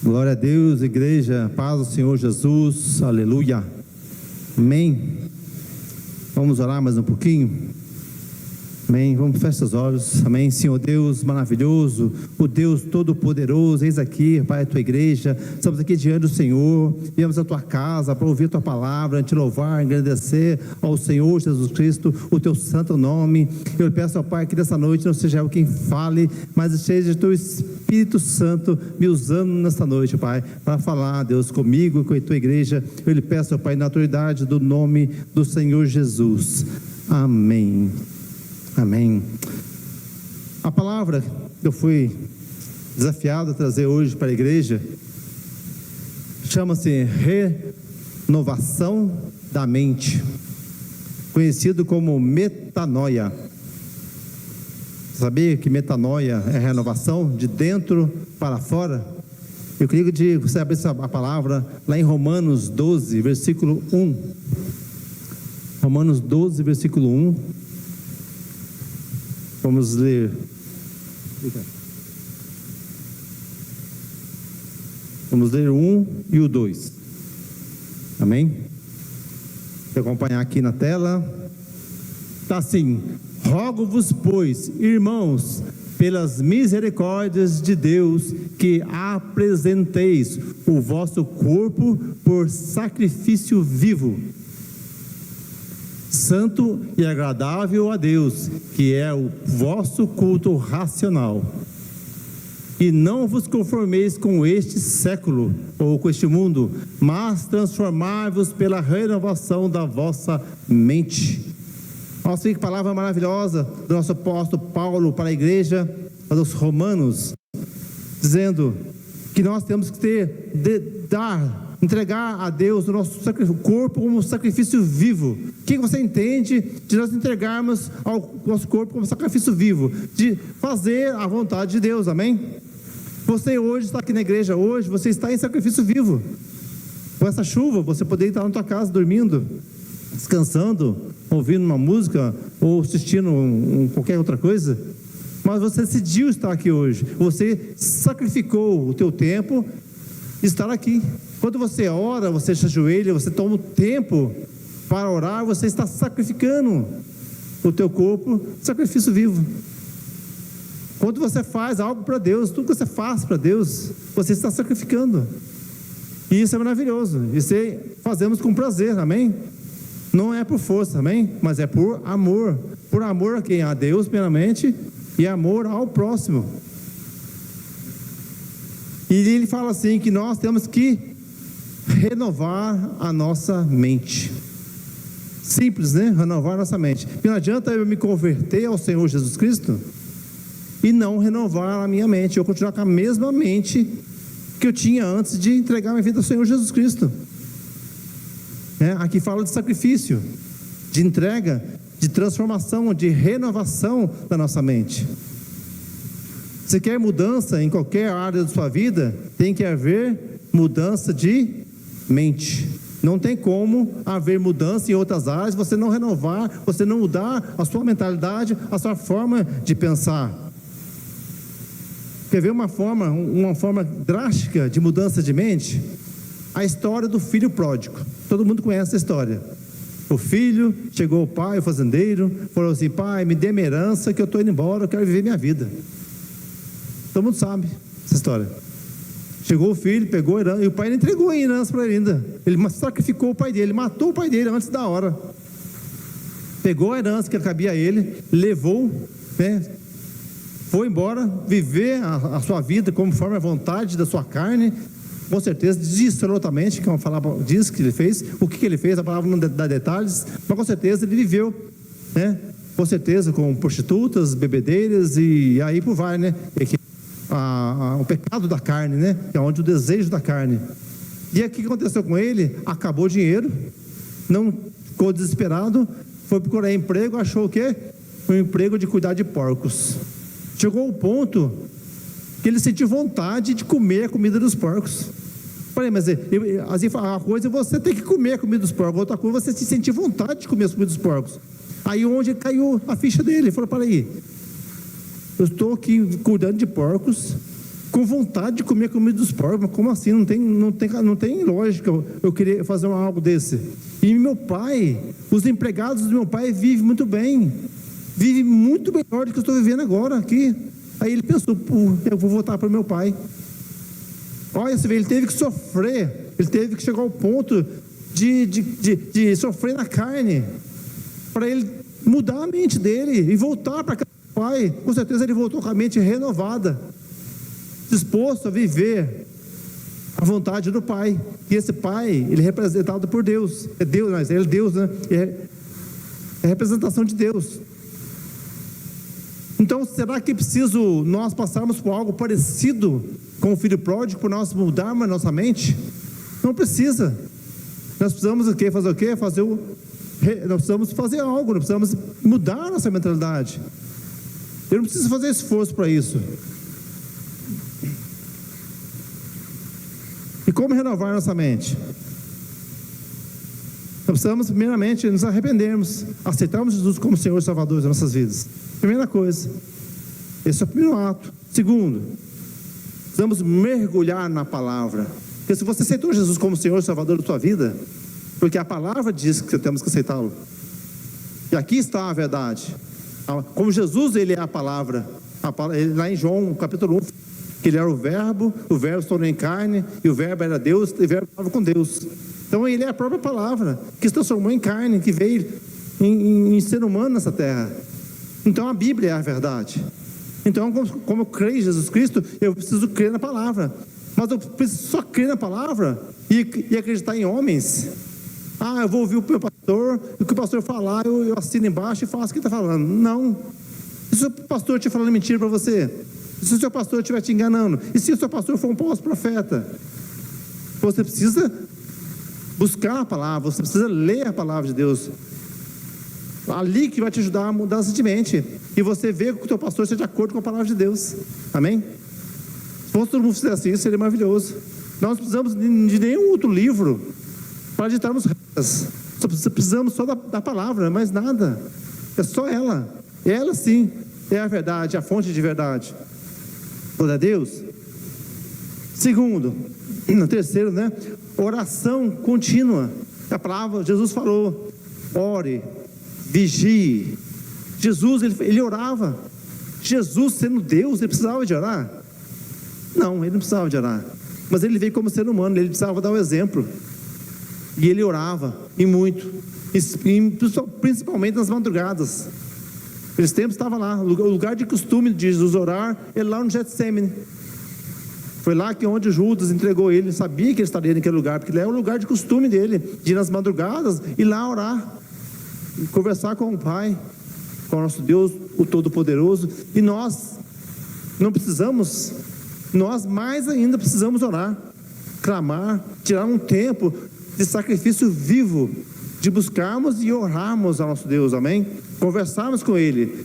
Glória a Deus, igreja, paz do Senhor Jesus, aleluia, amém. Vamos orar mais um pouquinho? Amém, vamos fechar os olhos, amém. Senhor Deus maravilhoso, o Deus todo-poderoso, eis aqui, Pai, a tua igreja, estamos aqui diante do Senhor, viemos à tua casa para ouvir a tua palavra, te louvar, agradecer ao Senhor Jesus Cristo, o teu santo nome. Eu peço ao Pai que nessa noite não seja eu quem fale, mas seja o teu Espírito Santo me usando nesta noite, Pai, para falar, Deus, comigo e com a tua igreja. Eu lhe peço, ao Pai, na autoridade do nome do Senhor Jesus, amém. Amém. A palavra que eu fui desafiado a trazer hoje para a igreja chama-se renovação da mente, conhecido como metanoia. Sabia que metanoia é renovação de dentro para fora? Eu queria que você abrisse a palavra lá em Romanos 12, versículo 1. Romanos 12, versículo 1. Vamos ler. Vamos ler o 1 e o 2. Amém? Vou acompanhar aqui na tela. Está assim: rogo-vos, pois, irmãos, pelas misericórdias de Deus, que apresenteis o vosso corpo por sacrifício vivo, santo e agradável a Deus, que é o vosso culto racional. E não vos conformeis com este século, ou com este mundo, mas transformai-vos pela renovação da vossa mente. Nossa, que palavra maravilhosa do nosso apóstolo Paulo para a igreja dos Romanos, dizendo que nós temos que entregar a Deus o nosso corpo como sacrifício vivo. O que você entende de nós entregarmos ao nosso corpo como sacrifício vivo? De fazer a vontade de Deus, amém? Você hoje está aqui na igreja, hoje você está em sacrifício vivo. Com essa chuva, você poderia estar na tua casa dormindo, descansando, ouvindo uma música ou assistindo qualquer outra coisa, mas você decidiu estar aqui hoje. Você sacrificou o teu tempo de estar aqui. Quando você ora, você se ajoelha, você toma o tempo para orar, você está sacrificando o teu corpo, sacrifício vivo. Quando você faz algo para Deus, tudo que você faz para Deus, você está sacrificando. E isso é maravilhoso. Isso fazemos com prazer, amém? Não é por força, amém? Mas é por amor. Por amor a quem? A Deus, primeiramente, e amor ao próximo. E ele fala assim, que nós temos que renovar a nossa mente. Simples, né? Renovar a nossa mente. Porque não adianta eu me converter ao Senhor Jesus Cristo e não renovar a minha mente, eu continuar com a mesma mente que eu tinha antes de entregar minha vida ao Senhor Jesus Cristo. Aqui fala de sacrifício, de entrega, de transformação, de renovação da nossa mente. Se quer mudança em qualquer área da sua vida, tem que haver mudança de mente. Não tem como haver mudança em outras áreas, você não renovar, você não mudar a sua mentalidade, a sua forma de pensar. Quer ver uma forma drástica de mudança de mente? A história do filho pródigo. Todo mundo conhece essa história. O filho chegou ao pai, o fazendeiro, falou assim: pai, me dê minha herança que eu estou indo embora, eu quero viver minha vida. Todo mundo sabe essa história. Chegou o filho, pegou a herança, e o pai não entregou a herança para ele ainda. Ele sacrificou o pai dele, matou o pai dele antes da hora. Pegou a herança que cabia a ele, levou, foi embora, viver a sua vida conforme a vontade da sua carne. Com certeza, absolutamente, que uma palavra diz que ele fez. O que ele fez, a palavra não dá detalhes, mas com certeza ele viveu, com certeza, com prostitutas, bebedeiras e aí por vai, o pecado da carne, que é onde o desejo da carne. E aí o que aconteceu com ele? Acabou o dinheiro, não ficou desesperado, foi procurar emprego, achou o quê? Um emprego de cuidar de porcos. Chegou ao ponto que ele sentiu vontade de comer a comida dos porcos. Falei, mas a coisa é você ter que comer a comida dos porcos, outra coisa é você se sentir vontade de comer a comida dos porcos. Aí onde caiu a ficha dele, ele falou: para aí, eu estou aqui cuidando de porcos, com vontade de comer a comida dos porcos. Mas como assim? Não tem lógica eu querer fazer algo desse. E meu pai, os empregados do meu pai vivem muito bem, vivem muito melhor do que eu estou vivendo agora aqui. Aí ele pensou, eu vou voltar para o meu pai. Olha, você vê, ele teve que sofrer, ele teve que chegar ao ponto de sofrer na carne, para ele mudar a mente dele e voltar para casa do pai. Com certeza ele voltou com a mente renovada, disposto a viver a vontade do pai. E esse pai, ele é representado por Deus. É Deus, mas ele é Deus, né? É a representação de Deus. Então, será que é preciso nós passarmos por algo parecido com o filho pródigo, por nós mudarmos a nossa mente? Não precisa. Nós precisamos o quê? Fazer o quê? Nós precisamos fazer algo, nós precisamos mudar a nossa mentalidade. Eu não preciso fazer esforço para isso. E como renovar nossa mente? Nós precisamos primeiramente nos arrependermos, aceitarmos Jesus como Senhor e Salvador das nossas vidas. Primeira coisa, esse é o primeiro ato. Segundo, precisamos mergulhar na palavra. Porque se você aceitou Jesus como Senhor e Salvador da sua vida, porque a palavra diz que temos que aceitá-lo, e aqui está a verdade. Como Jesus, ele é a palavra. Lá em João capítulo 1, que ele era o verbo se tornou em carne, e o verbo era Deus, e o verbo estava com Deus. Então ele é a própria palavra, que se transformou em carne, que veio em ser humano nessa terra. Então a Bíblia é a verdade. Então, como eu creio em Jesus Cristo, eu preciso crer na palavra. Mas eu preciso só crer na palavra e acreditar em homens. Eu vou ouvir o meu pastor, e o que o pastor falar, eu assino embaixo e faço o que ele está falando. Não. E se o pastor estiver falando mentira para você? E se o seu pastor estiver te enganando? E se o seu pastor for um falso profeta? Você precisa buscar a palavra, você precisa ler a palavra de Deus. Ali que vai te ajudar a mudar de mente. E você vê que o teu pastor esteja de acordo com a palavra de Deus. Amém? Se todo mundo fizesse isso, seria maravilhoso. Nós não precisamos de nenhum outro livro para ditarmos regras. Só precisamos só da palavra, mais nada. É só ela. Ela sim é a verdade, a fonte de verdade. Glória a Deus. Segundo, terceiro, oração contínua. A palavra, Jesus falou, ore, vigie. Jesus, ele orava. Jesus, sendo Deus, ele precisava de orar? Não, ele não precisava de orar. Mas ele veio como ser humano, ele precisava dar o exemplo. E ele orava, e muito. Principalmente nas madrugadas. Aqueles tempos estava lá, o lugar de costume de Jesus orar, ele lá no Getsemane. Foi lá que onde Judas entregou ele, sabia que ele estaria naquele lugar, porque ele é o lugar de costume dele, de ir nas madrugadas, ir lá orar, conversar com o Pai, com o nosso Deus, o Todo-Poderoso. E nós não precisamos, nós mais ainda precisamos orar, clamar, tirar um tempo de sacrifício vivo, de buscarmos e orarmos ao nosso Deus, amém? Conversarmos com Ele,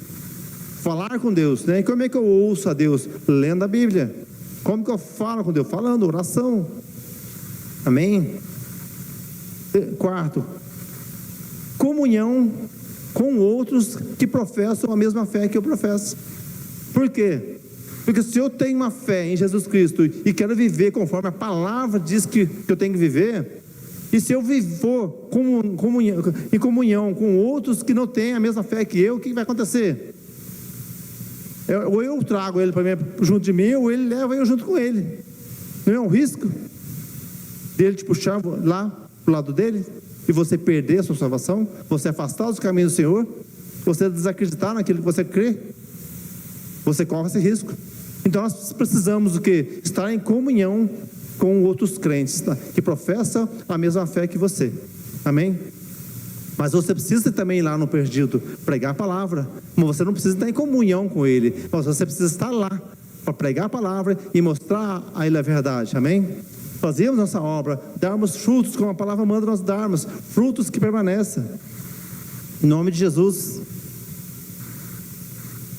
falar com Deus, E como é que eu ouço a Deus? Lendo a Bíblia. Como que eu falo com Deus? Falando, oração, amém? Quarto, comunhão com outros que professam a mesma fé que eu professo. Por quê? Porque se eu tenho uma fé em Jesus Cristo e quero viver conforme a palavra diz que eu tenho que viver, e se eu for em comunhão com outros que não têm a mesma fé que eu, o que vai acontecer? Ou eu trago ele para mim, junto de mim, ou ele leva eu junto com ele. Não é um risco dele te puxar lá para o lado dele e você perder a sua salvação, você afastar dos caminhos do Senhor, você desacreditar naquilo que você crê? Você corre esse risco. Então nós precisamos o quê? Estar em comunhão com outros crentes, que professam a mesma fé que você. Amém? Mas você precisa também ir lá no perdido, pregar a palavra. Mas você não precisa estar em comunhão com ele, mas você precisa estar lá para pregar a palavra e mostrar a ele a verdade. Amém? Fazemos nossa obra, darmos frutos como a palavra manda nós darmos, frutos que permaneçam. Em nome de Jesus.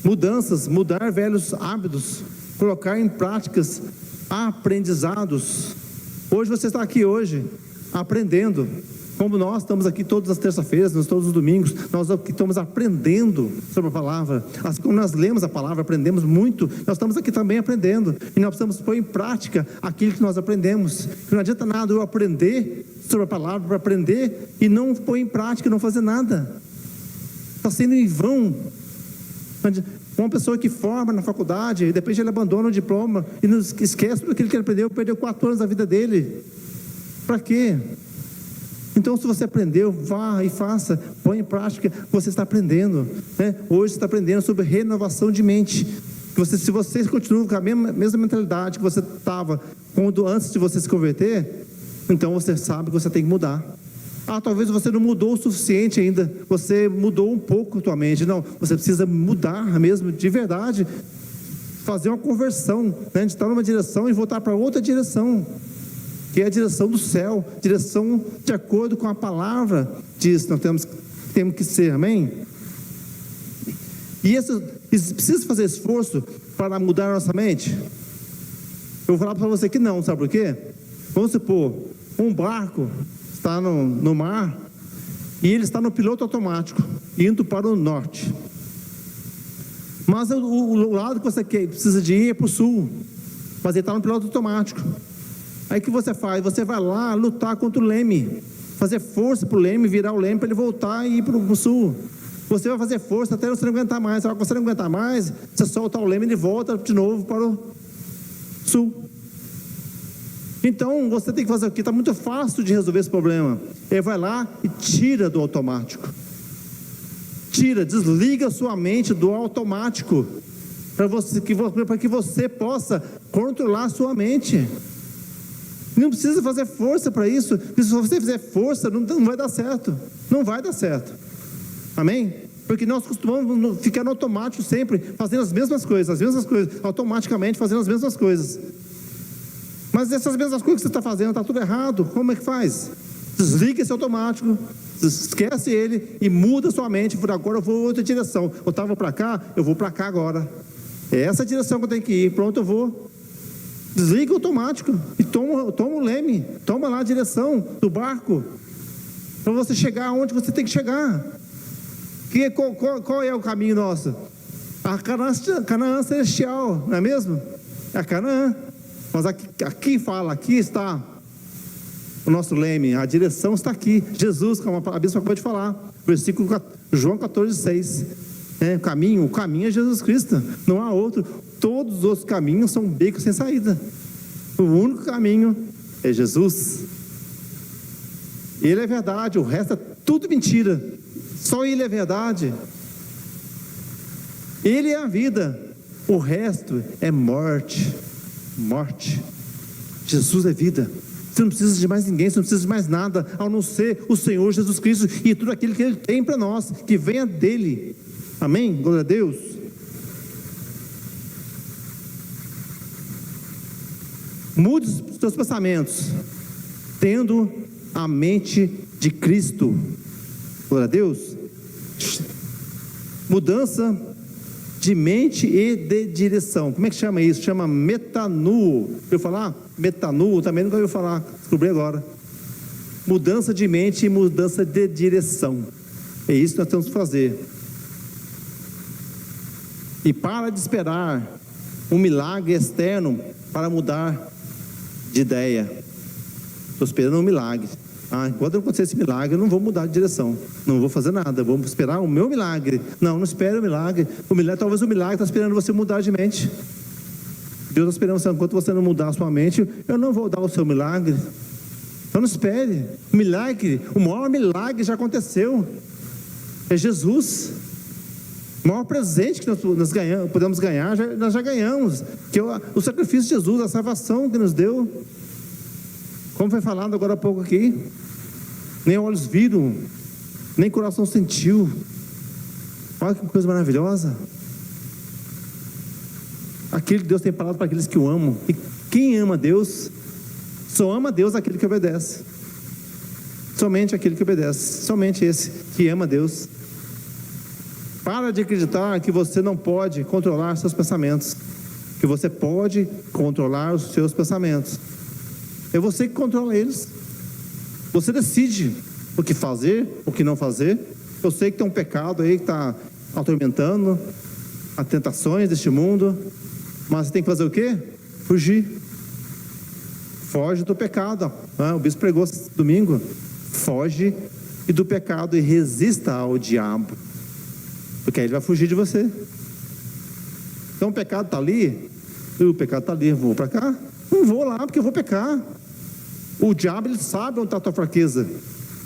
Mudanças, mudar velhos hábitos, colocar em práticas aprendizados. Hoje você está aqui hoje, aprendendo Como nós estamos aqui todas as terças-feiras, todos os domingos, nós aqui estamos aprendendo sobre a palavra. Assim como nós lemos a palavra, aprendemos muito, nós estamos aqui também aprendendo. E nós precisamos pôr em prática aquilo que nós aprendemos. Não adianta nada eu aprender sobre a palavra, para aprender e não pôr em prática, não fazer nada. Está sendo em vão. Uma pessoa que forma na faculdade, e depois ele abandona o diploma e não esquece tudo aquilo que ele aprendeu, perdeu 4 anos da vida dele. Para quê? Então, se você aprendeu, vá e faça, põe em prática, você está aprendendo, né? Hoje você está aprendendo sobre renovação de mente. Se você continua com a mesma mentalidade que você estava antes de você se converter, então você sabe que você tem que mudar. Talvez você não mudou o suficiente ainda, você mudou um pouco a tua mente. Não, você precisa mudar mesmo, de verdade, fazer uma conversão, né? De estar numa direção e voltar para outra direção, que é a direção do céu, direção de acordo com a palavra diz, nós temos que ser, amém? E precisa fazer esforço para mudar a nossa mente? Eu vou falar para você que não, sabe por quê? Vamos supor, um barco está no mar, e ele está no piloto automático, indo para o norte, mas o lado que você precisa de ir é para o sul, mas ele está no piloto automático. Aí o que você faz? Você vai lá lutar contra o leme, fazer força para o leme, virar o leme para ele voltar e ir para o sul. Você vai fazer força até você não aguentar mais. Se você não aguentar mais, você solta o leme e ele volta de novo para o sul. Então você tem que fazer o quê? Está muito fácil de resolver esse problema. Ele vai lá e tira do automático. Desliga sua mente do automático, para que você possa controlar a sua mente. Não precisa fazer força para isso. Se você fizer força, não vai dar certo. Não vai dar certo. Amém? Porque nós costumamos ficar no automático sempre, fazendo as mesmas coisas, automaticamente fazendo as mesmas coisas. Mas essas mesmas coisas que você está fazendo, está tudo errado. Como é que faz? Desliga esse automático, esquece ele e muda sua mente. Por agora eu vou em outra direção. Eu estava para cá, eu vou para cá agora. É essa direção que eu tenho que ir. Pronto, eu vou. Desliga o automático e toma o leme, toma lá a direção do barco, para você chegar onde você tem que chegar. Qual é o caminho nosso? A Canaã celestial, não é mesmo? É a Canaã. Mas aqui está o nosso leme, a direção está aqui. Jesus, como a bispa acabou de falar, versículo João 14,6. O caminho é Jesus Cristo, não há outro. Todos os outros caminhos são becos sem saída. O único caminho é Jesus. Ele é verdade, o resto é tudo mentira. Só Ele é verdade. Ele é a vida, o resto é morte. Jesus é vida. Você não precisa de mais ninguém, você não precisa de mais nada, ao não ser o Senhor Jesus Cristo e tudo aquilo que Ele tem para nós, que venha dEle. Amém? Glória a Deus. Mude os seus pensamentos, tendo a mente de Cristo. Glória a Deus. Mudança de mente e de direção. Como é que chama isso? Chama metanuo. Ouviu falar? Metanuo, também nunca ouviu falar, descobri agora. Mudança de mente e mudança de direção. É isso que nós temos que fazer. E para de esperar um milagre externo para mudar de ideia. Estou esperando um milagre. Enquanto não acontecer esse milagre, eu não vou mudar de direção. Não vou fazer nada. Vou esperar o meu milagre. Não espere o milagre. Talvez o milagre está esperando você mudar de mente. Deus está esperando você. Enquanto você não mudar a sua mente, eu não vou dar o seu milagre. Então não espere. O milagre, o maior milagre já aconteceu. É Jesus. O maior presente que nós podemos ganhar, nós já ganhamos, que é o sacrifício de Jesus, a salvação que nos deu. Como foi falado agora há pouco aqui, nem olhos viram, nem coração sentiu. Olha que coisa maravilhosa. Aquele que Deus tem falado para aqueles que o amam. E quem ama Deus, só ama Deus aquele que obedece. Somente aquele que obedece. Somente esse que ama Deus. Para de acreditar que você não pode controlar seus pensamentos. Que você pode controlar os seus pensamentos. É você que controla eles. Você decide. o que fazer, o que não fazer. Eu sei que tem um pecado aí que está atormentando as tentações deste mundo, mas você tem que fazer o quê? Fugir. Foge do pecado. O bispo pregou domingo. Foge do pecado e resista ao diabo, porque aí ele vai fugir de você. Então o pecado está ali, eu vou para cá? Não vou lá, porque eu vou pecar. O diabo, ele sabe onde está a tua fraqueza,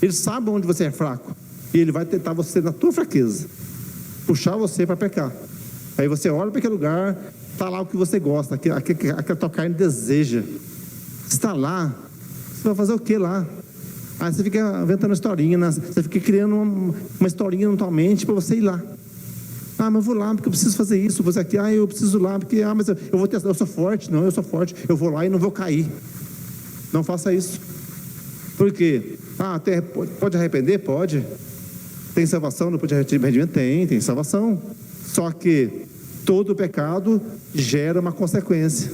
ele sabe onde você é fraco, e ele vai tentar você na tua fraqueza, puxar você para pecar. Aí você olha para aquele lugar, está lá o que você gosta, aquela tua carne deseja. Você está lá, você vai fazer o que lá? Aí você fica inventando historinha, você fica criando uma historinha na tua mente para você ir lá. Mas eu vou lá porque eu preciso fazer isso, vou fazer aqui. Eu preciso lá porque, mas eu vou testar, eu sou forte. Não, eu sou forte, eu vou lá e não vou cair. Não faça isso. Por quê? Pode arrepender? Pode. Tem salvação no arrependimento? Tem salvação. Só que todo pecado gera uma consequência.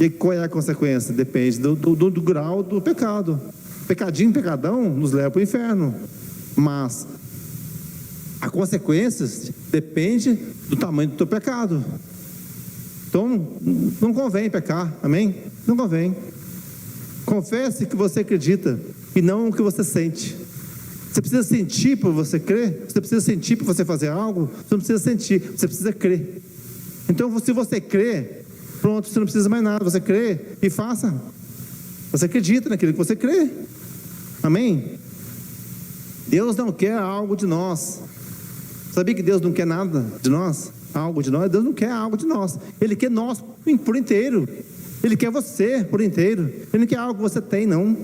E qual é a consequência? Depende do grau do pecado. Pecadinho, pecadão, nos leva para o inferno. Mas a consequência depende do tamanho do teu pecado. Então, não convém pecar, amém? Não convém. Confesse que você acredita e não o que você sente. Você precisa sentir para você crer. Você precisa sentir para você fazer algo. Você não precisa sentir, você precisa crer. Então, se você crê, pronto, você não precisa mais nada. Você crê e faça. Você acredita naquilo que você crê. Amém? Deus não quer algo de nós. Sabia que Deus não quer nada de nós? Algo de nós? Deus não quer algo de nós. Ele quer nós por inteiro. Ele quer você por inteiro. Ele não quer algo que você tem, não.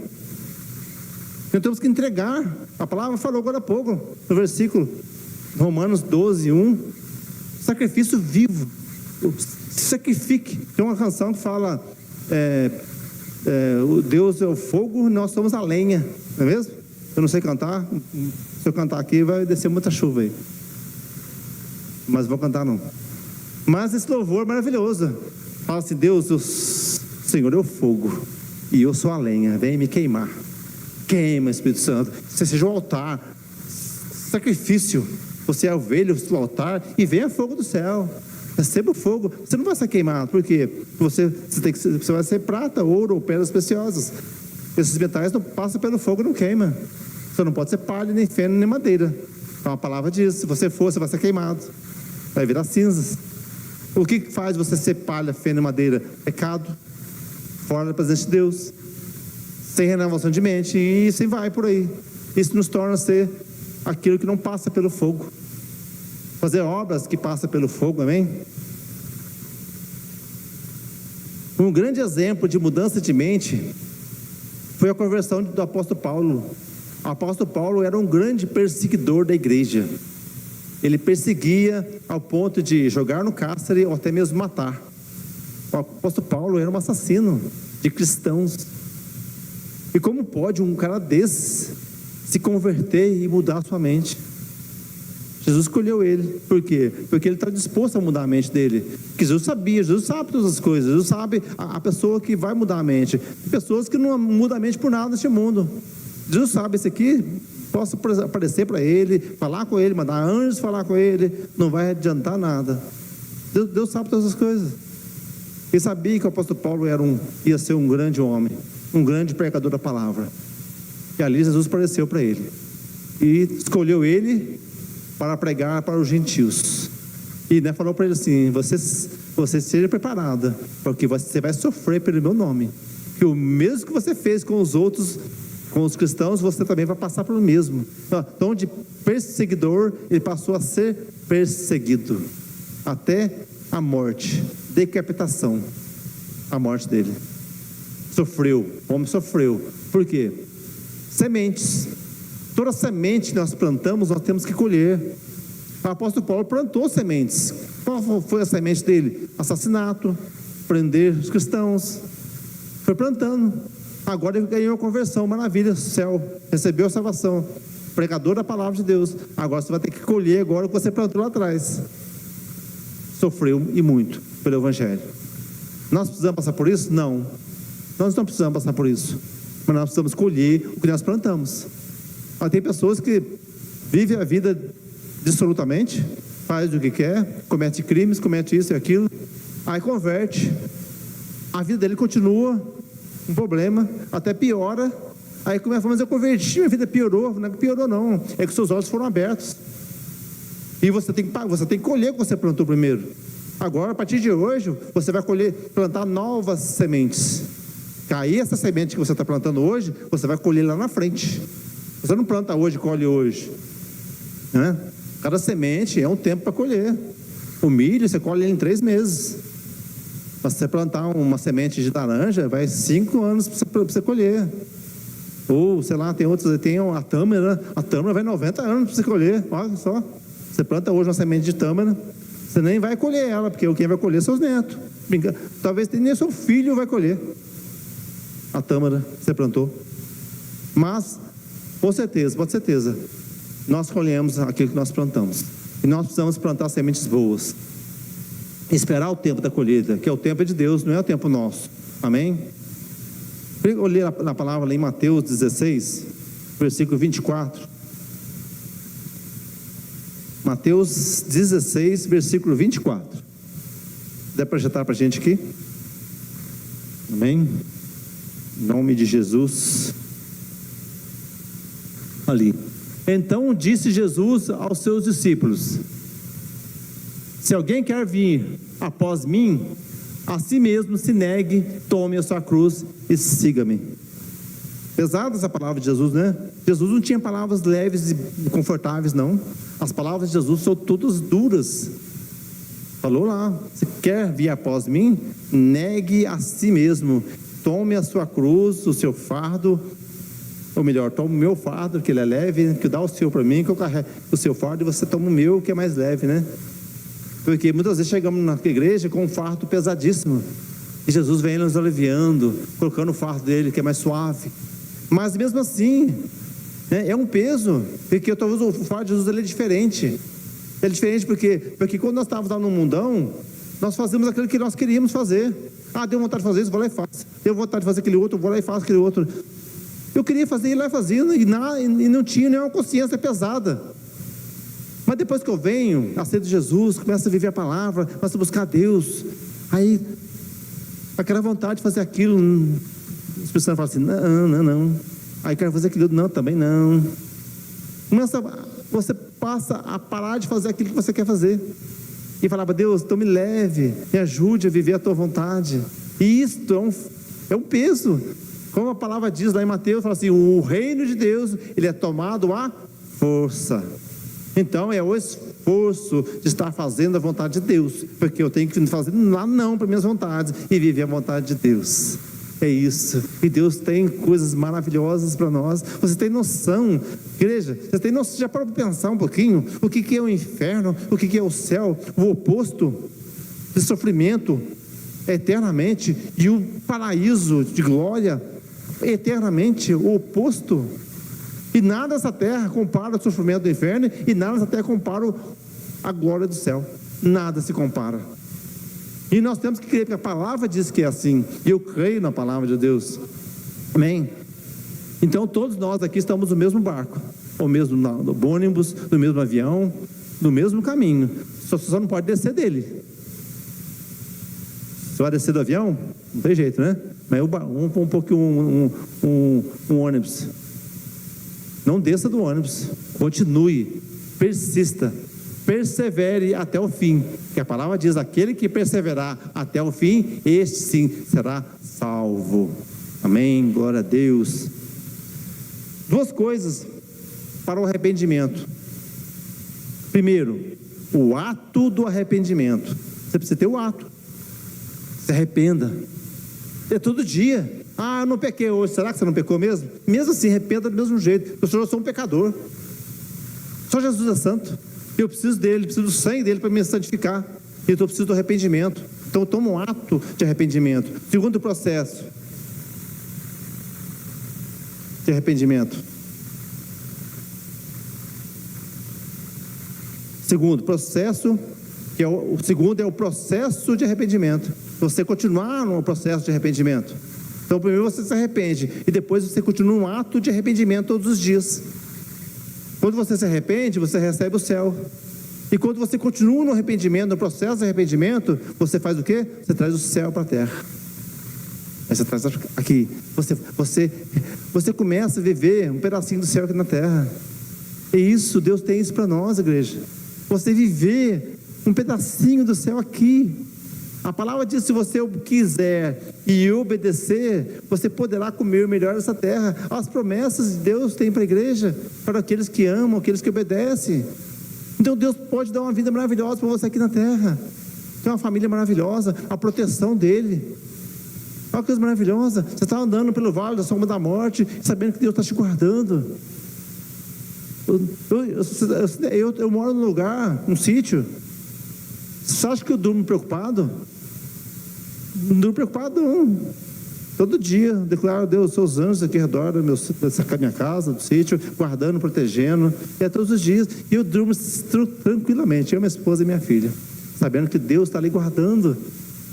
Então temos que entregar. A palavra falou agora há pouco, no versículo Romanos 12:1. Sacrifício vivo. Sacrifique. Tem uma canção que fala o Deus é o fogo, nós somos a lenha. Não é mesmo? Eu não sei cantar. Se eu cantar aqui vai descer muita chuva aí, mas vou cantar não. Mas esse louvor é maravilhoso. Fala assim: Deus, o Senhor é o fogo e eu sou a lenha, vem me queimar. Queima, Espírito Santo. Você seja o altar, sacrifício. Você é a ovelha do altar e venha fogo do céu. Receba o fogo. Você não vai ser queimado, porque você vai ser prata, ouro ou pedras preciosas. Esses metais não passam pelo fogo e não queima. Você não pode ser palha, nem feno, nem madeira. Então a palavra diz: se você for, você vai ser queimado, vai virar cinzas. O que faz você ser palha, feno e madeira? Pecado, fora da presença de Deus, sem renovação de mente, e assim vai por aí. Isso nos torna ser aquilo que não passa pelo fogo, fazer obras que passam pelo fogo, amém? Um grande exemplo de mudança de mente foi a conversão do apóstolo Paulo. O apóstolo Paulo era um grande perseguidor da igreja. Ele perseguia ao ponto de jogar no cárcere ou até mesmo matar. O apóstolo Paulo era um assassino de cristãos. E como pode um cara desse se converter e mudar a sua mente? Jesus escolheu ele. Por quê? Porque ele está disposto a mudar a mente dele. Porque Jesus sabia, Jesus sabe todas as coisas. Jesus sabe a pessoa que vai mudar a mente. Tem pessoas que não mudam a mente por nada neste mundo. Jesus sabe, esse aqui, posso aparecer para ele, falar com ele, mandar anjos falar com ele, não vai adiantar nada. Deus sabe todas as coisas. Ele sabia que o apóstolo Paulo ia ser um grande homem, um grande pregador da palavra. E ali Jesus apareceu para ele e escolheu ele para pregar para os gentios. E falou para ele assim: você seja preparada, porque você vai sofrer pelo meu nome, que o mesmo que você fez com os outros, com os cristãos, você também vai passar pelo mesmo. Então, de perseguidor, ele passou a ser perseguido até a morte, decapitação, a morte dele. Sofreu, o homem sofreu. Por quê? Sementes. Toda semente que nós plantamos, nós temos que colher. O apóstolo Paulo plantou sementes. Qual foi a semente dele? Assassinato, prender os cristãos. Foi plantando. Agora ele ganhou a conversão, maravilha, céu, recebeu a salvação, pregador da palavra de Deus. Agora você vai ter que colher agora o que você plantou lá atrás. Sofreu e muito pelo evangelho. Nós precisamos passar por isso? Não. Nós não precisamos passar por isso. mas nós precisamos colher o que nós plantamos. Tem pessoas que vivem a vida dissolutamente, faz o que quer, comete crimes, comete isso e aquilo, aí converte, a vida dele continua um problema, até piora. Aí começa, mas eu converti, minha vida piorou. Não é que piorou não, é que seus olhos foram abertos, e você tem que colher o que você plantou primeiro. Agora, a partir de hoje, você vai plantar novas sementes. Aí essa semente que você está plantando hoje, você vai colher lá na frente. Você não planta hoje e colhe hoje, né? Cada semente é um tempo para colher. O milho você colhe em 3 meses. Mas se você plantar uma semente de laranja, vai 5 anos para você colher. Ou, sei lá, tem outros, tem a tâmara vai 90 anos para você colher. Olha só, você planta hoje uma semente de tâmara, você nem vai colher ela, porque quem vai colher são os netos. Talvez nem seu filho vai colher a tâmara que você plantou. Mas, com certeza, pode certeza, nós colhemos aquilo que nós plantamos. E nós precisamos plantar sementes boas. Esperar o tempo da colheita, que é o tempo de Deus, não é o tempo nosso. Amém? Eu li na palavra lá em Mateus 16, versículo 24. Mateus 16, versículo 24. Dá para projetar para a gente aqui? Amém? Em nome de Jesus. Ali. Então disse Jesus aos seus discípulos: se alguém quer vir após mim, a si mesmo se negue, tome a sua cruz e siga-me. Pesada essa palavra de Jesus, né? Jesus não tinha palavras leves e confortáveis, não. As palavras de Jesus são todas duras. Falou lá: se quer vir após mim, negue a si mesmo, tome a sua cruz, o seu fardo. Ou melhor, toma o meu fardo, que ele é leve, que dá o seu para mim, que eu carrego o seu fardo, e você toma o meu, que é mais leve, né? Porque muitas vezes chegamos na igreja com um fardo pesadíssimo, e Jesus vem nos aliviando, colocando o fardo dele, que é mais suave. Mas mesmo assim, né, é um peso, porque talvez o fardo de Jesus ele é diferente. Ele é diferente porque quando nós estávamos lá no mundão, nós fazíamos aquilo que nós queríamos fazer. Deu vontade de fazer isso, vou lá e faço. Deu vontade de fazer aquele outro, vou lá e faço aquele outro. Eu queria fazer, ir lá fazendo, e não tinha nenhuma consciência pesada. Mas depois que eu venho, aceito Jesus, começo a viver a palavra, começo a buscar Deus, aí aquela vontade de fazer aquilo, as pessoas falam assim: não. Aí quero fazer aquilo, não, também não. Você passa a parar de fazer aquilo que você quer fazer, e falava: Deus, então me leve, me ajude a viver a tua vontade. E isto é um peso. Como a palavra diz lá em Mateus, fala assim: o reino de Deus, ele é tomado à força. Então é o esforço de estar fazendo a vontade de Deus, porque eu tenho que fazer lá não para minhas vontades e viver a vontade de Deus. É isso. E Deus tem coisas maravilhosas para nós. Você tem noção, igreja? Você tem noção? Já parou para pensar um pouquinho o que é o inferno, o que é o céu, o oposto de sofrimento eternamente, e o paraíso de glória eternamente, o oposto. E nada nessa terra compara o sofrimento do inferno, e nada nessa terra compara a glória do céu. Nada se compara. E nós temos que crer, porque a palavra diz que é assim, e eu creio na palavra de Deus. Amém? Então todos nós aqui estamos no mesmo barco, ou mesmo no ônibus, no mesmo avião, no mesmo caminho. Só não pode descer dele. Se vai descer do avião, não tem jeito, né? Mas um pouquinho um ônibus. Não desça do ônibus, continue, persista, persevere até o fim, que a palavra diz: aquele que perseverar até o fim, este sim será salvo. Amém, glória a Deus. 2 coisas para o arrependimento. Primeiro, o ato do arrependimento. Você precisa ter o ato. Se arrependa. É todo dia. Eu não pequei hoje. Será que você não pecou mesmo? Mesmo assim, arrependa do mesmo jeito. Eu sou um pecador. Só Jesus é santo. Eu preciso dele, preciso do sangue dele para me santificar. Então eu preciso do arrependimento. Então eu tomo um ato de arrependimento. Segundo processo de arrependimento. Segundo processo, o segundo é o processo de arrependimento. Você continuar no processo de arrependimento. Então primeiro você se arrepende e depois você continua um ato de arrependimento todos os dias. Quando você se arrepende, você recebe o céu. E quando você continua no arrependimento, no processo de arrependimento, você faz o quê? Você traz o céu para a terra. Aí você traz aqui. Você começa a viver um pedacinho do céu aqui na terra. E isso, Deus tem isso para nós, igreja. Você viver um pedacinho do céu aqui. A palavra diz: se você quiser e obedecer, você poderá comer o melhor dessa terra. As promessas de Deus tem para a igreja, para aqueles que amam, aqueles que obedecem. Então Deus pode dar uma vida maravilhosa para você aqui na terra. Tem uma família maravilhosa, a proteção dele. Olha que coisa maravilhosa. Você está andando pelo vale da sombra da morte, sabendo que Deus está te guardando. Eu moro num lugar, num sítio. Você acha que eu durmo preocupado? Não durmo preocupado não. Todo dia eu declaro: Deus, seus anjos aqui ao redor da minha casa, do sítio, guardando, protegendo. E é todos os dias. E eu durmo tranquilamente, eu, minha esposa e minha filha, sabendo que Deus está ali guardando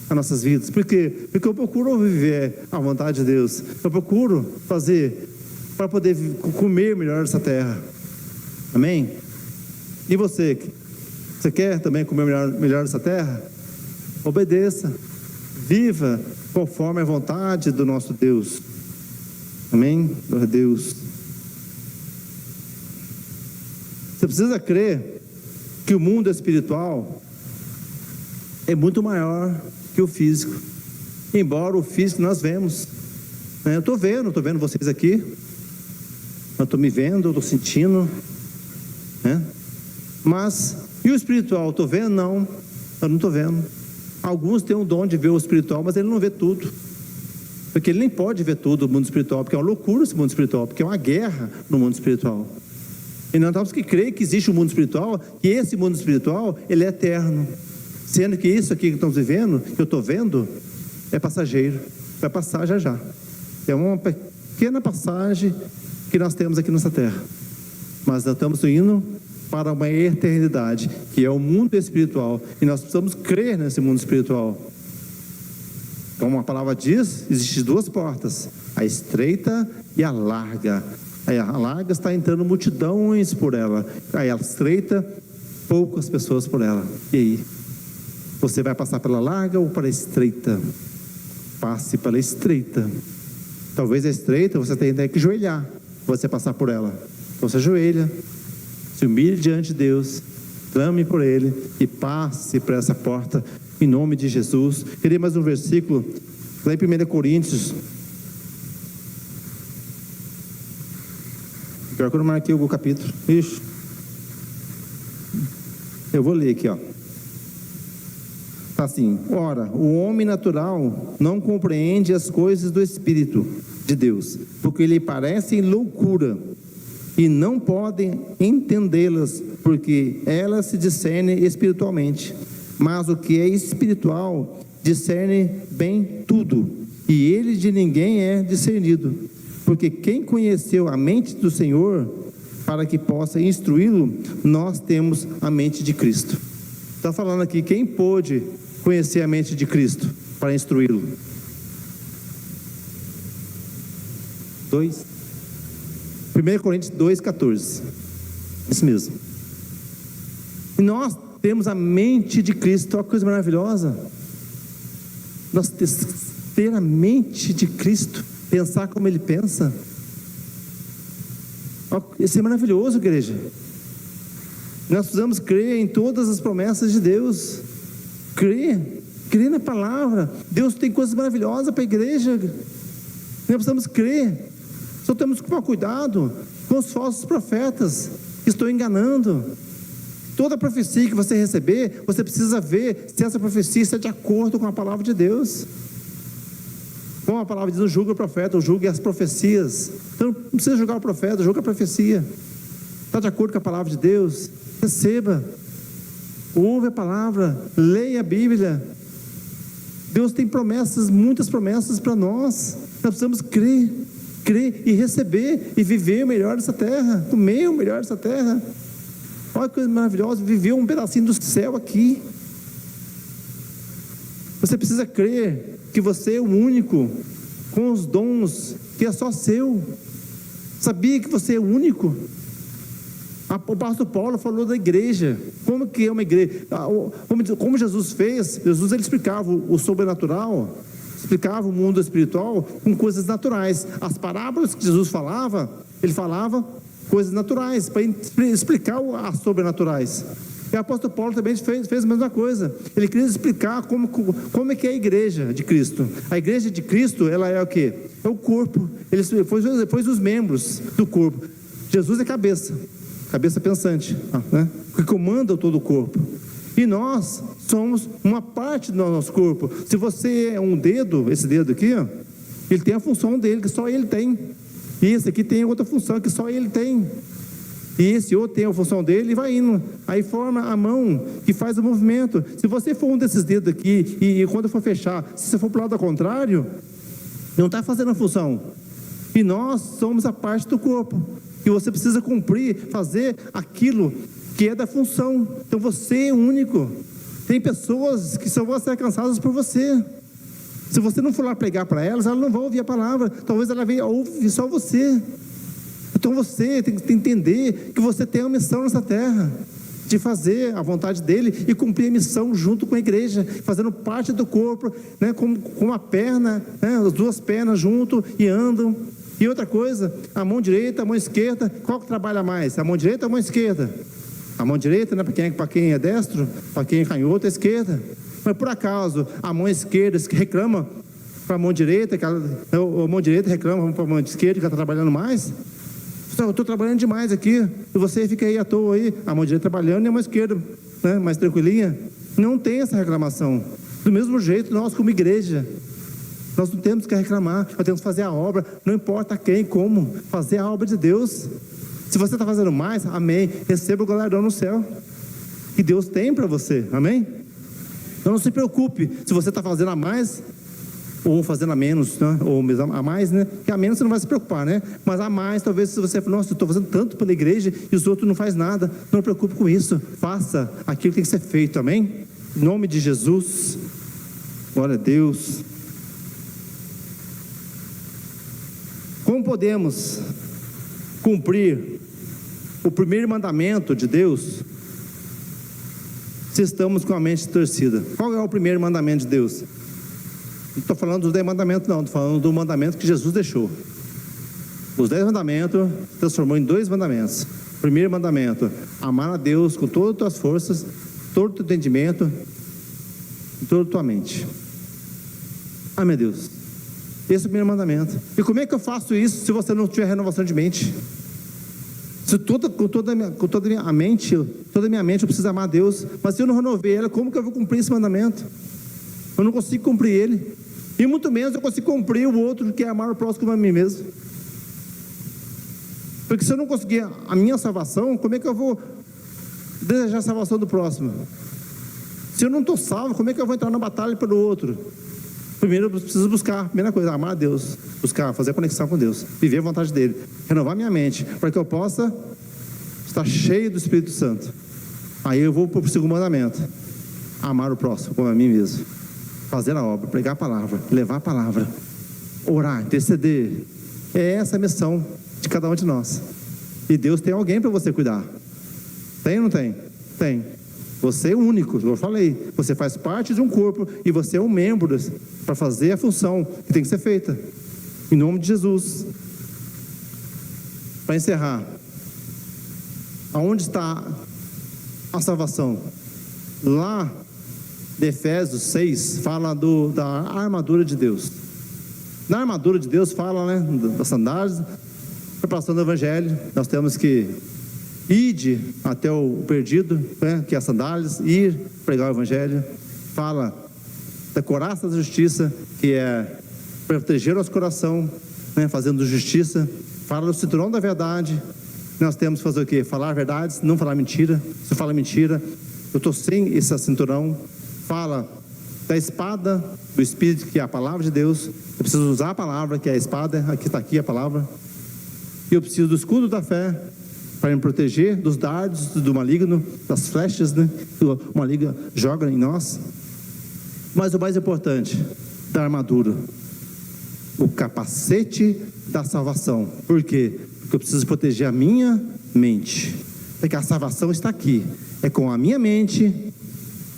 as nossas vidas. Por quê? Porque eu procuro viver a vontade de Deus. Eu procuro fazer para poder comer melhor essa terra. Amém? E você? Você quer também comer melhor essa terra? Obedeça. Viva conforme a vontade do nosso Deus. Amém? Glória a Deus. Você precisa crer que o mundo espiritual é muito maior que o físico. Embora o físico nós vemos. Eu estou vendo vocês aqui. Eu estou me vendo, eu estou sentindo. Mas, e o espiritual? Estou vendo? Não, eu não estou vendo. Alguns têm um dom de ver o espiritual, mas ele não vê tudo. Porque ele nem pode ver tudo no mundo espiritual, porque é uma loucura esse mundo espiritual, porque é uma guerra no mundo espiritual. E nós temos que crer que existe um mundo espiritual, que esse mundo espiritual, ele é eterno. Sendo que isso aqui que estamos vivendo, que eu estou vendo, é passageiro. Vai passar já já. É uma pequena passagem que nós temos aqui nessa terra. Mas nós estamos indo para uma eternidade, que é o mundo espiritual, e nós precisamos crer nesse mundo espiritual. Como a palavra diz, existem duas portas, a estreita e a larga. Aí a larga está entrando multidões por ela, aí a estreita, poucas pessoas por ela. E aí? Você vai passar pela larga ou para a estreita? Passe pela estreita. Talvez a estreita você tenha que ajoelhar, você passar por ela. Então você ajoelha, se humilhe diante de Deus, clame por Ele e passe por essa porta em nome de Jesus. Queria mais um versículo lá em 1 Coríntios. Pior que eu não marquei o capítulo. Ixi. Eu vou ler aqui, ó. Tá assim: ora, o homem natural não compreende as coisas do Espírito de Deus, porque lhe parecem loucura, e não podem entendê-las, porque elas se discernem espiritualmente. Mas o que é espiritual discerne bem tudo, e ele de ninguém é discernido. Porque quem conheceu a mente do Senhor, para que possa instruí-lo? Nós temos a mente de Cristo. Está falando aqui, quem pôde conhecer a mente de Cristo para instruí-lo? 1 Coríntios 2,14. Isso mesmo. E nós temos a mente de Cristo. Olha que coisa maravilhosa. Nós ter a mente de Cristo, pensar como Ele pensa. Isso é maravilhoso, igreja. Nós precisamos crer em todas as promessas de Deus. Crer na palavra. Deus tem coisas maravilhosas para a igreja. Nós precisamos crer. Só temos que tomar cuidado com os falsos profetas que estão enganando. Toda profecia que você receber, você precisa ver se essa profecia está de acordo com a palavra de Deus. Como a palavra diz, não julgue o profeta, ou julgue as profecias. Então não precisa julgar o profeta, julga a profecia. Está de acordo com a palavra de Deus? Receba, ouve a palavra, leia a Bíblia. Deus tem promessas, muitas promessas para nós. Nós precisamos crer e receber e viver o melhor dessa terra, comer o melhor dessa terra. Olha que coisa maravilhosa, viver um pedacinho do céu aqui. Você precisa crer que você é o único com os dons que é só seu. Sabia que você é único? O pastor Paulo falou da igreja. Como que é uma igreja? Como Jesus fez? Jesus, ele explicava o sobrenatural, explicava o mundo espiritual com coisas naturais. As parábolas que Jesus falava, ele falava coisas naturais, para explicar as sobrenaturais. E o apóstolo Paulo também fez a mesma coisa. Ele queria explicar como é que é a igreja de Cristo. A igreja de Cristo, ela é o quê? É o corpo. Ele foi os membros do corpo. Jesus é cabeça pensante, né? Que comanda todo o corpo. E nós somos uma parte do nosso corpo. Se você é um dedo, esse dedo aqui, ó, ele tem a função dele, que só ele tem. E esse aqui tem outra função que só ele tem. E esse outro tem a função dele e vai indo. Aí forma a mão que faz o movimento. Se você for um desses dedos aqui e quando for fechar, se você for para o lado contrário, não está fazendo a função. E nós somos a parte do corpo. E você precisa cumprir, fazer aquilo que é da função. Então você é único. Tem pessoas que só vão ser alcançadas por você. Se você não for lá pregar para elas não vão ouvir a palavra. Talvez ela venha ouvir só você. Então você tem que entender que você tem uma missão nessa terra, de fazer a vontade dele e cumprir a missão junto com a igreja, fazendo parte do corpo, né, com a perna, né, as duas pernas junto e andam. E outra coisa, a mão direita, a mão esquerda, qual que trabalha mais? A mão direita ou a mão esquerda? A mão direita, né, para quem é destro, para quem é canhoto, é esquerda. Mas por acaso, a mão esquerda que reclama para a mão direita, a mão direita reclama para a mão esquerda que está trabalhando mais? Eu estou trabalhando demais aqui, e você fica aí à toa aí, a mão direita trabalhando e a mão esquerda, né, mais tranquilinha. Não tem essa reclamação. Do mesmo jeito, nós como igreja, nós não temos que reclamar, nós temos que fazer a obra, não importa quem, como, fazer a obra de Deus. Se você está fazendo mais, amém, receba o galardão no céu, que Deus tem para você, amém? Então não se preocupe, se você está fazendo a mais, ou fazendo a menos, né? Ou mesmo a mais, né? Que a menos você não vai se preocupar, né? Mas a mais, talvez se você falar, nossa, eu estou fazendo tanto pela igreja e os outros não fazem nada, não se preocupe com isso, faça aquilo que tem que ser feito, amém? Em nome de Jesus, glória a Deus. Como podemos cumprir o primeiro mandamento de Deus se estamos com a mente torcida? Qual é o primeiro mandamento de Deus? Não estou falando dos 10 mandamentos não, estou falando do mandamento que Jesus deixou. Os 10 mandamentos transformou em 2 mandamentos. Primeiro mandamento, amar a Deus com todas as tuas forças, todo o teu entendimento e toda a tua mente. Ah, meu Deus, esse é o primeiro mandamento. E como é que eu faço isso se você não tiver renovação de mente? Se com toda a minha mente eu preciso amar a Deus, mas se eu não renovei ela, como que eu vou cumprir esse mandamento? Eu não consigo cumprir ele. E muito menos eu consigo cumprir o outro, que é amar o próximo como a mim mesmo. Porque se eu não conseguir a minha salvação, como é que eu vou desejar a salvação do próximo? Se eu não estou salvo, como é que eu vou entrar na batalha pelo outro? Primeiro eu preciso buscar, primeira coisa, amar a Deus, buscar, fazer a conexão com Deus, viver a vontade dele, renovar minha mente, para que eu possa estar cheio do Espírito Santo. Aí eu vou para o segundo mandamento, amar o próximo como a mim mesmo, fazer a obra, pregar a palavra, levar a palavra, orar, interceder. É essa a missão de cada um de nós. E Deus tem alguém para você cuidar. Tem ou não tem? Tem. Você é único, eu falei, você faz parte de um corpo e você é um membro para fazer a função que tem que ser feita, em nome de Jesus. Para encerrar, aonde está a salvação? Lá de Efésios 6 fala da armadura de Deus. Na armadura de Deus fala, né, das sandálias, preparação do evangelho. Nós temos que ir até o perdido, né, que é as sandálias, ir pregar o evangelho. Fala da couraça da justiça, que é proteger nosso coração, né, fazendo justiça. Fala do cinturão da verdade. Nós temos que fazer o quê? Falar verdades, não falar mentira. Se eu falar mentira, eu estou sem esse cinturão. Fala da espada do Espírito, que é a palavra de Deus. Eu preciso usar a palavra, que é a espada. Aqui está aqui a palavra. E eu preciso do escudo da fé, para me proteger dos dardos do maligno, das flechas, né, que o maligno joga em nós. Mas o mais importante, da armadura. o capacete da salvação. Por quê? Porque eu preciso proteger a minha mente. Porque a salvação está aqui. É com a minha mente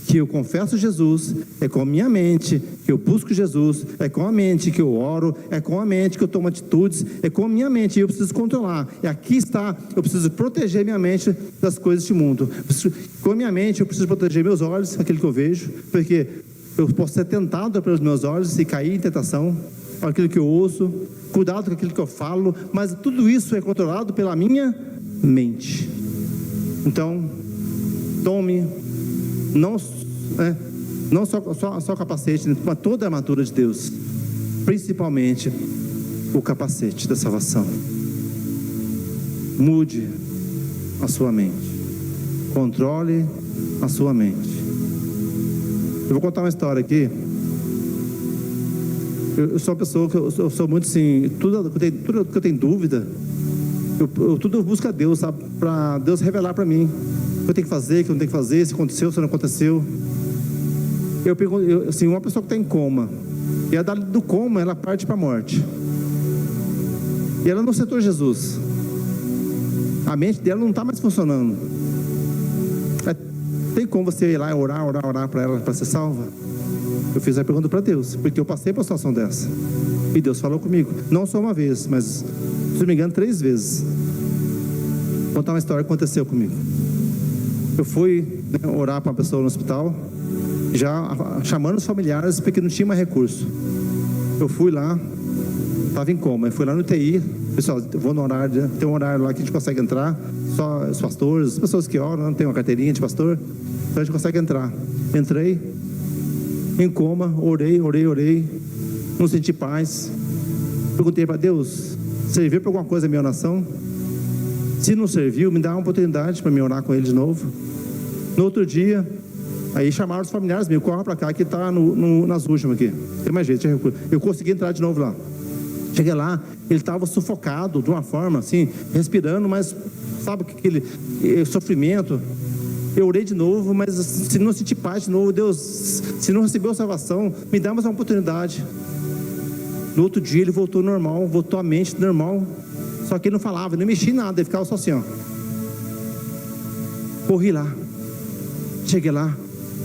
que eu confesso Jesus, é com a minha mente que eu busco Jesus, é com a mente que eu oro, é com a mente que eu tomo atitudes, é com a minha mente, e eu preciso controlar. E aqui está, eu preciso proteger minha mente das coisas deste mundo. Com a minha mente eu preciso proteger meus olhos, aquilo que eu vejo, porque eu posso ser tentado pelos meus olhos e cair em tentação, aquilo que eu ouço, cuidado com aquilo que eu falo, mas tudo isso é controlado pela minha mente. Então, tome, não só o capacete, mas toda a armadura de Deus, principalmente o capacete da salvação. Mude a sua mente, controle a sua mente. Eu vou contar uma história aqui. Eu sou uma pessoa que eu sou muito assim, tudo que eu tenho dúvida, tudo eu busco a Deus, sabe? Para Deus revelar para mim o que eu tenho que fazer, o que eu não tenho que fazer, se aconteceu, se não aconteceu. Eu pergunto, assim, uma pessoa que está em coma, e a do coma ela parte para a morte, e ela não aceitou Jesus, a mente dela não está mais funcionando. Tem como você ir lá e orar para ela, para ser salva? Eu fiz a pergunta para Deus, porque eu passei por uma situação dessa, e Deus falou comigo, não só uma vez, mas, se não me engano, 3 vezes. Vou contar uma história que aconteceu comigo. Eu fui orar para uma pessoa no hospital, já chamando os familiares, porque não tinha mais recurso. Eu fui lá, estava em coma, eu fui lá no TI, pessoal, eu vou no horário, tem um horário lá que a gente consegue entrar, só os pastores, as pessoas que oram, não tem uma carteirinha de pastor, então a gente consegue entrar. Entrei, em coma, orei, não senti paz. Perguntei para Deus, serviu para alguma coisa a minha oração? Se não serviu, me dá uma oportunidade para me orar com ele de novo. No outro dia, aí chamaram os familiares meio, corra para cá que está nas últimas aqui, tem mais jeito, eu consegui entrar de novo lá. Cheguei lá, ele estava sufocado de uma forma assim, respirando, mas sabe aquele sofrimento. Eu orei de novo, mas se não senti paz de novo, Deus, se não recebeu salvação, me dá mais uma oportunidade. No outro dia ele voltou normal, voltou a mente normal, só que ele não falava, não mexia em nada, ele ficava só assim, ó. Corri lá, cheguei lá,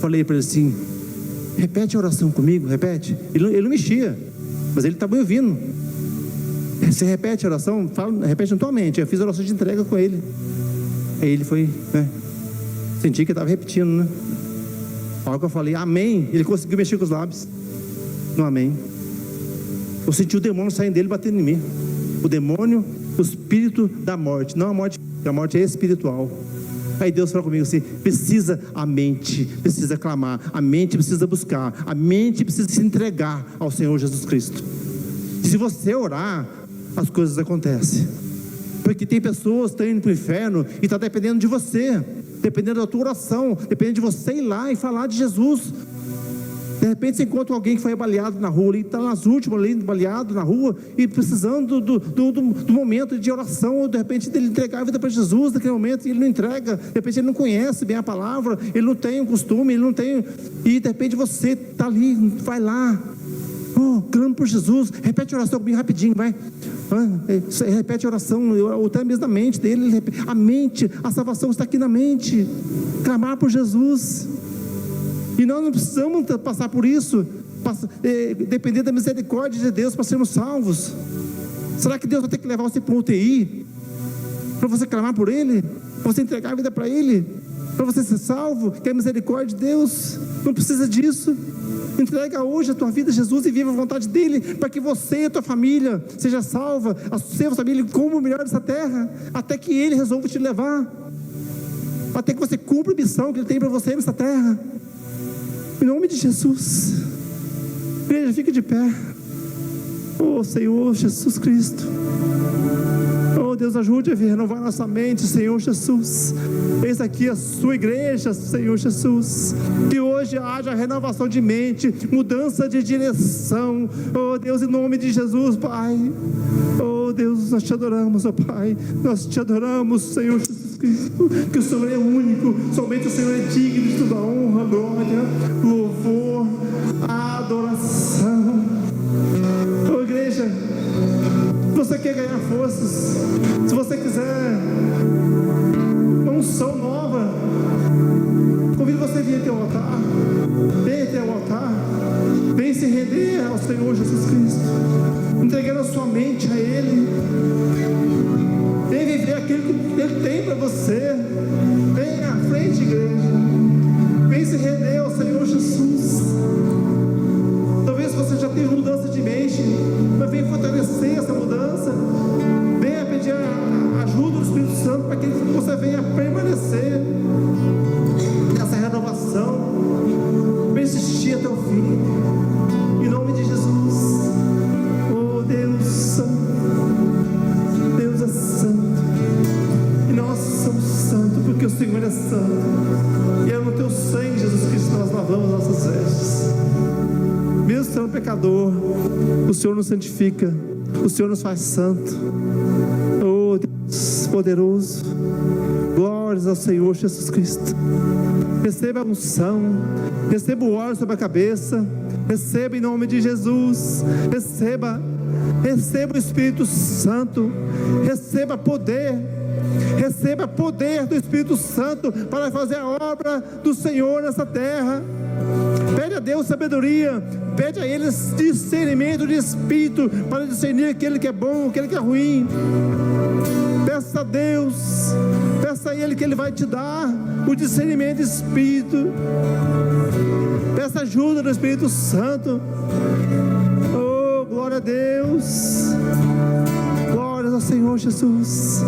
falei para ele assim, repete a oração comigo, repete. Ele não mexia, mas ele estava me ouvindo. Você repete a oração, repete na tua mente. Eu fiz a oração de entrega com ele. Aí ele foi, senti que ele estava repetindo, né? A hora que eu falei, amém, ele conseguiu mexer com os lábios. No amém. Eu senti o demônio saindo dele, batendo em mim. O demônio, o espírito da morte. Não a morte é espiritual. Aí Deus falou comigo assim, a mente precisa clamar, a mente precisa buscar, a mente precisa se entregar ao Senhor Jesus Cristo. Se você orar, as coisas acontecem. Porque tem pessoas que estão indo para o inferno e está dependendo de você, dependendo da tua oração, dependendo de você ir lá e falar de Jesus. De repente você encontra alguém que foi baleado na rua, ele está nas últimas ali, baleado na rua, e precisando do momento de oração, ou de repente ele entregar a vida para Jesus naquele momento, e ele não entrega, de repente ele não conhece bem a palavra, ele não tem o costume, ele não tem, e de repente você está ali, vai lá, clama por Jesus, repete a oração comigo rapidinho, vai. Repete a oração, ou até mesmo na mente dele, a mente, a salvação está aqui na mente, clamar por Jesus. E nós não precisamos passar por isso, depender da misericórdia de Deus para sermos salvos. Será que Deus vai ter que levar você para um UTI para você clamar por Ele, para você entregar a vida para Ele, para você ser salvo? Que é a misericórdia de Deus. Não precisa disso. Entrega hoje a tua vida a Jesus e viva a vontade dEle, para que você e a tua família seja salva, a sua família como o melhor dessa terra, até que Ele resolva te levar, até que você cumpra a missão que Ele tem para você nessa terra. Em nome de Jesus. Igreja, fique de pé. Senhor Jesus Cristo. Deus, ajude a renovar nossa mente, Senhor Jesus. Eis aqui a sua igreja, Senhor Jesus. Que hoje haja renovação de mente, mudança de direção. Deus, em nome de Jesus, Pai. Deus, nós te adoramos, Pai. Nós te adoramos, Senhor Jesus Cristo. Que o Senhor é único, somente o Senhor é digno de toda honra, glória, louvor, adoração. Igreja, igreja, se você quer ganhar forças, se você quiser uma unção nova, convido você a vir até o altar. Vem até o altar. Vem se render ao Senhor Jesus Cristo, entregando a sua mente a Ele. Vem viver aquilo que Ele tem para você. Vem à frente, igreja. Vem se render ao Senhor Jesus. Talvez você já tenha mudança de mente, mas vem fortalecer essa mudança. Venha pedir a ajuda do Espírito Santo para que você venha permanecer nessa renovação, persistir até o fim, em nome de Jesus. Oh Deus Santo, Deus é santo, e nós somos santos, porque o Senhor é santo, e é no teu sangue, Jesus Cristo, que nós lavamos nossas vestes. Mesmo sendo pecador, o Senhor nos santifica, o Senhor nos faz santo. Oh Deus poderoso, glórias ao Senhor Jesus Cristo. Receba a unção, receba o óleo sobre a cabeça, receba em nome de Jesus, receba o Espírito Santo, receba poder do Espírito Santo para fazer a obra do Senhor nessa terra. Pede a Deus sabedoria, pede a Ele discernimento de espírito para discernir aquele que é bom, aquele que é ruim. Peça a Deus, peça a Ele que Ele vai te dar o discernimento de espírito. Peça ajuda do Espírito Santo. Oh, glória a Deus, glórias ao Senhor Jesus.